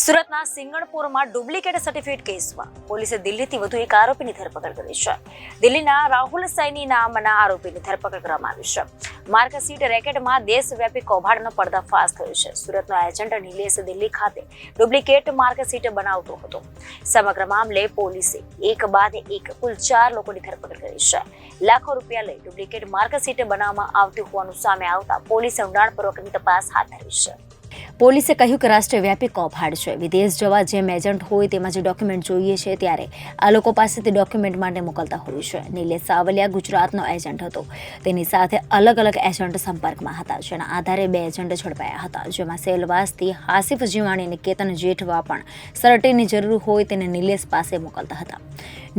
સુરતના સિંગણપુરમાં duplicate certificate કેસમાં પોલીસે દિલ્હીથી વધુ એક આરોપીની ધરપકડ કરી છે. દિલ્હીના રાહુલ સૈની નામના આરોપીની ધરપકડ કરવામાં આવી છે. માર્કશીટ રેકેટમાં દેશવ્યાપી કૌભાંડનો પર્દાફાશ થયો છે. સુરતનો એજન્ટ નિલેશ દિલ્હી ખાતે ડુપ્લિકેટ માર્કશીટ બનાવતો હતો. સમગ્ર મામલે પોલીસે એક બાદ એક કુલ 4 લોકોની ધરપકડ કરી છે. લાખો રૂપિયા લઈ ડુપ્લિકેટ માર્કશીટ બનાવવામાં આવતી હોવાનું સામે આવતા પોલીસે ઊંડાણપૂર્વકની તપાસ હાથ ધરી છે. પોલીસે કહ્યું કે રાષ્ટ્રવ્યાપી કૌભાંડ છે. વિદેશ જવા જેમ એજન્ટ હોય તેમાં જે ડોક્યુમેન્ટ જોઈએ છે ત્યારે આ લોકો પાસેથી ડોક્યુમેન્ટ માટે મોકલતા હોય છે. નિલેશ સાવલિયા ગુજરાતનો એજન્ટ હતો. તેની સાથે અલગ અલગ એજન્ટ સંપર્કમાં હતા, જેના આધારે 2 એજન્ટ ઝડપાયા હતા, જેમાં સેલવાસથી હાસિફ જીવાણી અને કેતન જેઠવા પણ સર્ટિની જરૂર હોય તેને નિલેશ પાસે મોકલતા હતા.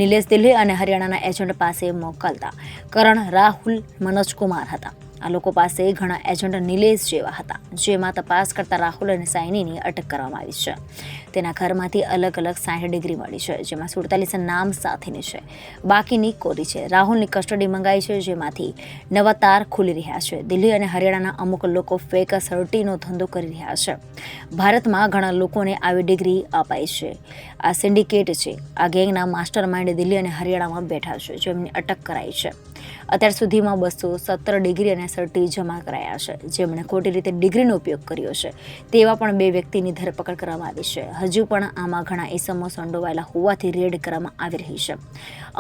નિલેશ દિલ્હી અને હરિયાણાના એજન્ટ પાસે મોકલતા કરણ, રાહુલ, મનોજ કુમાર હતા. આ લોકો પાસે ઘણા એજન્ટ નિલેશ જેવા હતા, જેમાં તપાસ કરતા રાહુલ અને સાઇનીની અટક કરવામાં આવી છે. તેના ઘરમાંથી અલગ અલગ 60 ડિગ્રી મળી છે, જેમાં 47 નામ સાથેની છે, બાકીની કોરી છે. રાહુલની કસ્ટડી મંગાઈ છે, જેમાંથી નવા તાર ખુલી રહ્યા છે. દિલ્હી અને હરિયાણાના અમુક લોકો ફેક સર્ટીનો ધંધો કરી રહ્યા છે. ભારતમાં ઘણા લોકોને આવી ડિગ્રી અપાઈ છે. આ સિન્ડિકેટ છે. આ ગેંગના માસ્ટર માઇન્ડ દિલ્હી અને હરિયાણામાં બેઠા છે, જેમની અટક કરાઈ છે. અત્યાર સુધીમાં 217 ડિગ્રી અને સર્ટી જમા કરાયા છે. જેમણે ખોટી રીતે ડિગ્રીનો ઉપયોગ કર્યો છે તેવા પણ 2 વ્યક્તિની ધરપકડ કરવામાં આવી છે. હજુ પણ આમાં ઘણા ઇસમો સંડોવાયેલા હોવાથી રેડ કરવામાં આવી રહી છે.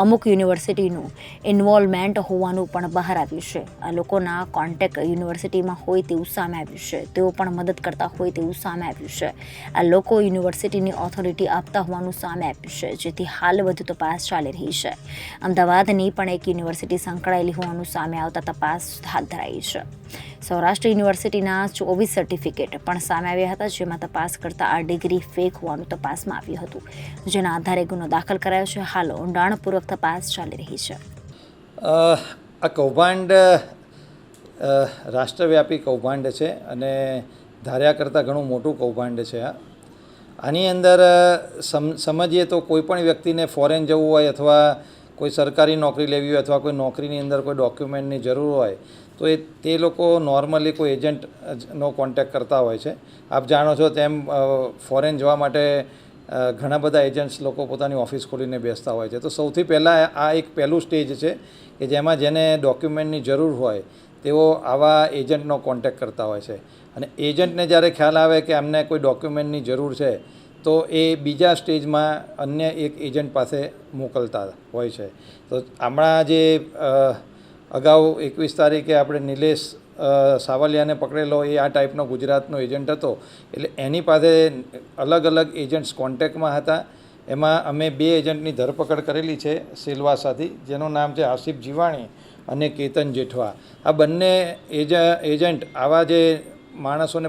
અમુક યુનિવર્સિટીનું ઇન્વોલ્વમેન્ટ હોવાનું પણ બહાર આવ્યું છે. આ લોકોના કોન્ટેક્ટ યુનિવર્સિટીમાં હોય તેવું સામે આવ્યું છે. તેઓ પણ મદદ કરતા હોય તેવું સામે આવ્યું છે. આ લોકો યુનિવર્સિટીની ઓથોરિટી આપતા હોવાનું સામે આવ્યું છે, જેથી હાલ વધુ તપાસ ચાલી રહી છે. અમદાવાદની પણ એક યુનિવર્સિટી સંકળાયેલી હોવાનું સામે આવતા તપાસ હાથ ધરાઈ છે. સૌરાષ્ટ્ર યુનિવર્સિટીના 24 સર્ટિફિકેટ પણ સામે આવ્યા હતા, જેમાં તપાસ કરતા આ ડિગ્રી ફેક હોવાનું તપાસમાં આવ્યું હતું, જેના આધારે ગુનો દાખલ કરાયો છે. હાલ ઊંડાણપૂર્વક તપાસ ચાલી રહી છે. આ કૌભાંડ રાષ્ટ્રવ્યાપી કૌભાંડ છે અને ધાર્યા કરતાં ઘણું મોટું કૌભાંડ છે. આની અંદર સમજીએ તો કોઈ પણ વ્યક્તિને ફોરેન જવું હોય અથવા કોઈ સરકારી નોકરી લેવી હોય અથવા કોઈ નોકરીની અંદર કોઈ ડોક્યુમેન્ટની જરૂર હોય તો તે લોકો નોર્મલી કોઈ એજન્ટનો કોન્ટેક્ટ કરતા હોય છે. આપ જાણો છો તેમ ફોરેન જવા માટે ઘણા બધા એજન્ટ્સ લોકો પોતાની ઓફિસ ખોલીને બેસતા હોય છે. તો સૌથી પહેલાં આ એક પહેલું સ્ટેજ છે કે જેમાં જેને ડોક્યુમેન્ટની જરૂર હોય તેઓ આવા એજન્ટનો કોન્ટેક્ટ કરતા હોય છે. અને એજન્ટને જ્યારે ખ્યાલ આવે કે અમને કોઈ ડોક્યુમેન્ટની જરૂર છે તો એ બીજા સ્ટેજમાં અન્ય એક એજન્ટ પાસે મોકલતા હોય છે. તો હમણાં જે અગાઉ 21 તારીખે આપણે નિલેશ સાવલિયાને પકડેલો એ આ ટાઈપનો ગુજરાતનો એજન્ટ હતો. એટલે એની પાસે અલગ અલગ એજન્ટ્સ કોન્ટેક્ટમાં હતા. એમાં અમે 2 એજન્ટની ધરપકડ કરેલી છે સિલવાસાથી, જેનું નામ છે હાસિફ જીવાણી અને કેતન જેઠવા. આ બંને એજન્ટ આવા જે માણસોને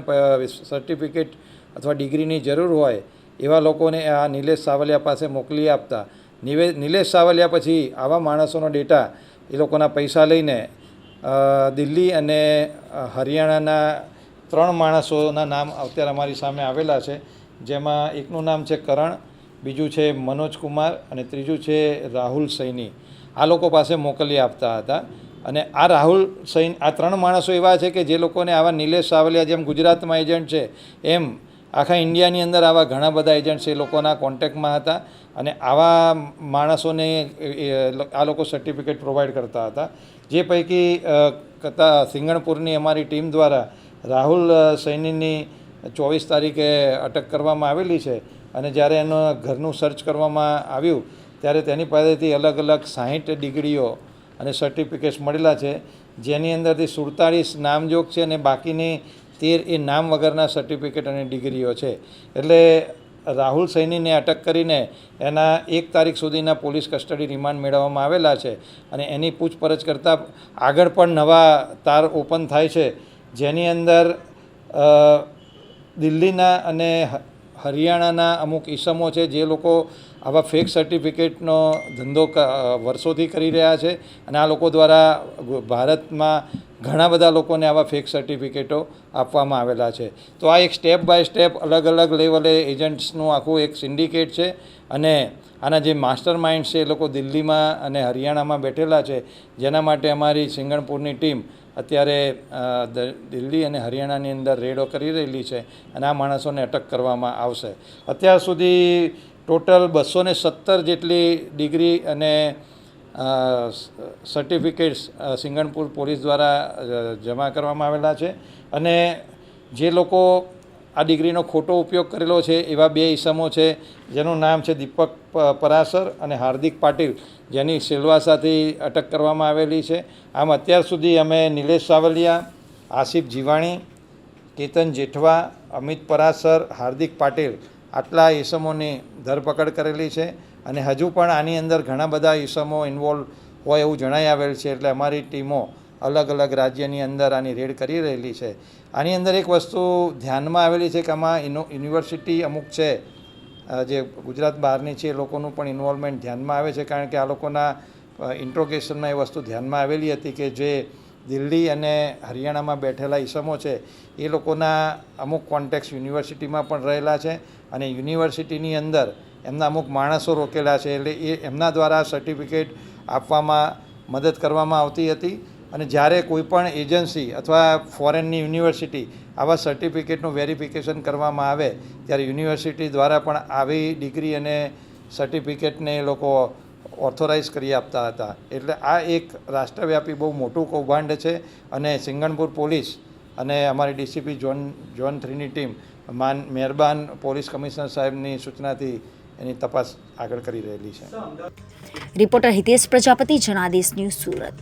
સર્ટિફિકેટ અથવા ડિગ્રીની જરૂર હોય એવા લોકોને આ નિલેશ સાવલિયા પાસે મોકલી આપતા. નિલેશ સાવલિયા પછી આવા માણસોનો ડેટા એ લોકોના પૈસા લઈને દિલ્હી અને હરિયાણાના 3 માણસોના નામ અત્યારે અમારી સામે આવેલા છે, જેમાં એકનું નામ છે કરણ, બીજું છે મનોજ કુમાર અને ત્રીજું છે રાહુલ સૈની. આ લોકો પાસે મોકલી આપતા હતા. અને આ રાહુલ સૈની, આ 3 માણસો એવા છે કે જે લોકોને આવા નિલેશ સાવલિયા જેમ ગુજરાતમાં એજન્ટ છે એમ આખા ઇન્ડિયાની અંદર આવા ઘણા બધા એજન્ટ્સ એ લોકોના કોન્ટેક્ટમાં હતા. અને આવા માણસોને આ લોકો સર્ટિફિકેટ પ્રોવાઈડ કરતા હતા. જે પૈકી સિંગણપુરની અમારી ટીમ દ્વારા રાહુલ સૈનીની 24 તારીખે અટક કરવામાં આવેલી છે. અને જ્યારે એનું ઘરનું સર્ચ કરવામાં આવ્યું ત્યારે તેની પાસેથી અલગ અલગ 60 ડિગ્રીઓ અને સર્ટિફિકેટ્સ મળેલા છે, જેની અંદરથી 47 નામજોગ છે અને બાકીની 13 એ નામ વગરના સર્ટિફિકેટ અને ડિગ્રીઓ છે. એટલે રાહુલ સૈનીને અટક કરીને એના 1 તારીખ સુધીના પોલીસ કસ્ટડી રિમાન્ડ મેળવવામાં આવેલા છે. અને એની પૂછપરછ કરતાં આગળ પણ નવા તાર ઓપન થાય છે, જેની અંદર દિલ્હીના અને હરિયાણાના અમુક ઈસમો છે જે લોકો આવા ફેક સર્ટિફિકેટનો ધંધો વર્ષોથી કરી રહ્યા છે. અને આ લોકો દ્વારા ભારતમાં ઘણા બધા લોકોને આવા ફેક સર્ટિફિકેટો આપવામાં આવેલા છે. તો આ એક સ્ટેપ બાય સ્ટેપ અલગ અલગ લેવલે એજન્ટ્સનું આખું એક સિન્ડિકેટ છે. અને આના જે માસ્ટર માઇન્ડ છે એ લોકો દિલ્હીમાં અને હરિયાણામાં બેઠેલા છે, જેના માટે અમારી સિંગણપુરની ટીમ અત્યારે દિલ્હી અને હરિયાણાની અંદર રેડો કરી રહેલી છે અને આ માણસોને અટક કરવામાં આવશે. અત્યાર સુધી ટોટલ 217 જેટલી ડિગ્રી અને સર્ટિફિકેટ્સ સિંગણપુર પોલીસ દ્વારા જમા કરવામાં આવેલા છે અને જે લોકો આ ડિગ્રીનો ખોટો ઉપયોગ કરેલો છે એવા 2 ઈસમો છે, જેનું નામ છે દીપક પરાસર અને હાર્દિક પાટીલ, જેની સિલવાસાથી અટક કરવામાં આવેલી છે. આમ અત્યાર સુધી અમે નિલેશ સાવલિયા, આસિફ જીવાણી, કેતન જેઠવા, અમિત પરાસર, હાર્દિક પાટીલ આટલા ઈસમોની ધરપકડ કરેલી છે અને હજુ પણ આની અંદર ઘણા બધા ઈસમો ઇન્વોલ્વ હોય એવું જણાઈ આવેલ છે. એટલે અમારી ટીમો અલગ અલગ રાજ્યની અંદર આની રેડ કરી રહેલી છે. આની અંદર એક વસ્તુ ધ્યાનમાં આવેલી છે કે આમાં યુનિવર્સિટી અમુક છે જે ગુજરાત બહારની છે એ લોકોનું પણ ઇન્વોલ્વમેન્ટ ધ્યાનમાં આવે છે, કારણ કે આ લોકોના ઇન્ટ્રોગેશનમાં એ વસ્તુ ધ્યાનમાં આવેલી હતી કે જે દિલ્હી અને હરિયાણામાં બેઠેલા ઈસમો છે એ લોકોના અમુક કોન્ટેક્ટ યુનિવર્સિટીમાં પણ રહેલા છે અને યુનિવર્સિટીની અંદર એમના અમુક માણસો રોકેલા છે. એટલે એ એમના દ્વારા સર્ટિફિકેટ આપવામાં મદદ કરવામાં આવતી હતી અને જ્યારે કોઈપણ એજન્સી અથવા ફોરેનની યુનિવર્સિટી આવા સર્ટિફિકેટનું વેરિફિકેશન કરવામાં આવે ત્યારે યુનિવર્સિટી દ્વારા પણ આવી ડિગ્રી અને સર્ટિફિકેટને એ લોકો ઓથોરાઇઝ કરી આપતા હતા. એટલે આ એક રાષ્ટ્રવ્યાપી બહુ મોટું કૌભાંડ છે અને સિંગણપુર પોલીસ અને અમારી ડીસીપી ઝોન 3ની ટીમ મહેરબાન પોલીસ કમિશનર સાહેબની સૂચનાથી એની તપાસ આગળ કરી રહેલી છે. Reporter Hitesh Prajapati, Janadesh news, Surat.